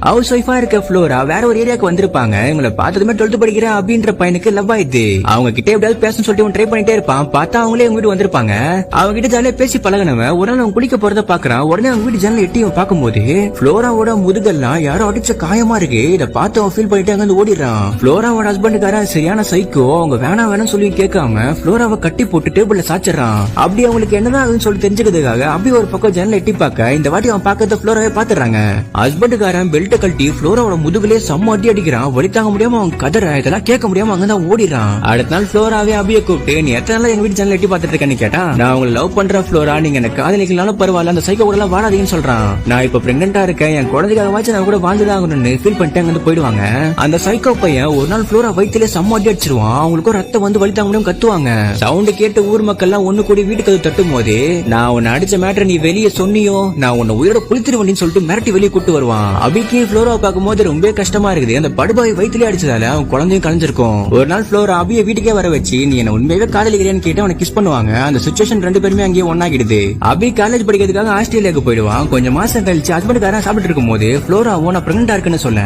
House ஒய்ஃபா இருக்க Flora வேற ஒரு ஏரியாக்கு வந்திருப்பாங்க. இவங்களை பார்த்ததுமே 12th படிக்கிற அப்படின்ற பையனுக்கு லவ் ஆயிடுது. அவங்க கிட்ட எப்படியாவது பேசணும்னு சொல்லிட்டு ட்ரை பண்ணிட்டே இருப்பான். பார்த்தா அவங்களே அவங்க வீட்டு வந்திருப்பாங்க. அவங்க கிட்ட ஜாலியா பேசி பழகினவன் ஒரு நாள் அவங்க குளிக்க போறத பாக்குறான். உடனே அவங்க வீட்டு ஜன்னல் எட்டி பார்க்கும்போது ஃப்ளோராவோட முதுகெல்லாம் யாரோ அடிச்ச காயமா இருக்கு. இதை பார்த்து அவன் ஃபீல் பண்ணிட்டு அங்க ஓடிடுறான். ஃப்ளோராவோட ஹஸ்பண்டுக்காரன் சரியான சைக்கோ. அவங்க வேணாம் சொல்லி கேட்காம ஃப்ளோராவை கட்டி போட்டு டேபிள்ல சாச்சிடறான். அப்படி அவங்களுக்கு என்னதான் ஆகுதுன்னு சொல்லி தெரிஞ்சுக்கிறதுக்காக அப்படி ஒரு பக்கம் ஜன்னல் எட்டி பார்க்க இந்த வாட்டி அவன் பார்க்கறத ஃப்ளோராவே பாத்துறாங்க. ஹஸ்பண்டுக்காரன் பெல்ட் கழட்டி ஃப்ளோராவோட முதுகுலே செம்ம அடி அடிக்கிறான். வலி தாங்க முடியாம அவன் கதற. இதெல்லாம் கேட்க முடியாம அங்கதான் ஓடிடுறான். அடுத்த நாள் ஃப்ளோராவே அபியை கூப்பிட்டு நீ எத்தனை நாள் எங்க வீட்டு ஜன்னல் எட்டி பாத்துட்டு இருக்கேன்னு கேட்டா, நான் உங்களை லவ் பண்றேன் ஃப்ளோரா, நீங்க என்ன காதலிக்கலாலும் பரவாயில்ல, அந்த சைக்கோ கூட எல்லாம் வாழாதீங்கன்னு சொல்றான். நான் இப்ப பிரெக்னெண்டா இருக்கேன், என் குழந்தைக்காக நான் கூட வாழ்ந்துதான் ஆகணும்னு ஃபீல் பண்ணிட்டு அங்க போயிடுவாங்க. அந்த சைக்கோ பையன் ஒரு நாள் ஃப்ளோரா வயிற்றுல செம்ம அடி அடிச்சிருவான். அவங்களுக்கும் ரத்தம் வந்து வலி தாங்க முடியாம கத்துவாங்க. சவுண்ட் கேட்டு ஊர் மக்கள் எல்லாம் ஒண்ணு கூடி வீட்டுக்கு தட்டும் போது நான் உன்னை அடிச்ச மேட்டர் நீ வெளியே சொன்னியோ நான் உன்னை உயிரோட புளித்திருவேன் சொல்லிட்டு மிரட்டி வெளியே கூட்டு வருவான். அபிக்கு ஃப்ளோரா பார்க்கும் போது ரொம்ப கஷ்டமா இருக்குது. அந்த படுபாய் வயிற்றுல அடிச்சதால அவன் குழந்தையும் கலைஞ்சிருக்கும். ஒரு நாள் ஃப்ளோரா அபியை வீட்டுக்கே வர வச்சு நீ என்ன உண்மையாவே காதலிக்கிறேன்னு கேட்டு அவனை கிஸ் பண்ணுவாங்க. அந்த சிச்சுவேஷன் ரெண்டு பேருமே அங்கேயே ஒன்னாகிடுது. அபி காலேஜ் படிக்கிறதுக்காக ஆஸ்திரேலியாவுக்கு போயிடுவான். கொஞ்சம் மாசம் கழிச்சு ஹஸ்பண்டுக்காரன் சாப்பிட்டு இருக்கும் போது ஃப்ளோரா நான் பிரெக்னெண்டா இருக்குன்னு சொல்ல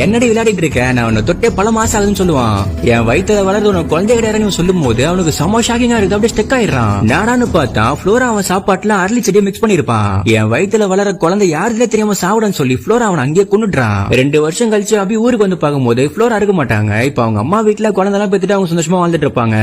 என்னடி விளையாடிட்டு இருக்கேன், நான் உன்னை தொட்டே பல மாசம் ஆகுதுன்னு சொல்லுவான். என் வயிற்றுல வளர்ந்து உனக்கு குழந்தை கிடையாதுன்னு சொல்லும் போது அவனுக்கு செம ஷாக்கிங்கா இருக்கு. அப்படியே ஸ்டெக் ஆயிடுறான். நாடான்னு பார்த்தா ஃப்ளோரா அவன் சாப்பாட்டுல அரளி செடியை மிக்ஸ் பண்ணிருப்பான். என் வயிற்றுல வளர குழந்தை யாருன்னே தெரியாம சாப்பிடன்னு சொல்லி ஃப்ளோரா அவன் அங்கேயே கொண்டுடுறான். 2 வருஷம் கழிச்சு அபி ஊருக்கு வந்து பார்க்கும்போது ஃப்ளோரா இருக்க மாட்டாங்க. இப்ப அவங்க அம்மா வீட்டுல குழந்தை எல்லாம் பெத்துட்டு அவங்க சந்தோஷமா வாழ்ந்துட்டு இருப்பாங்க.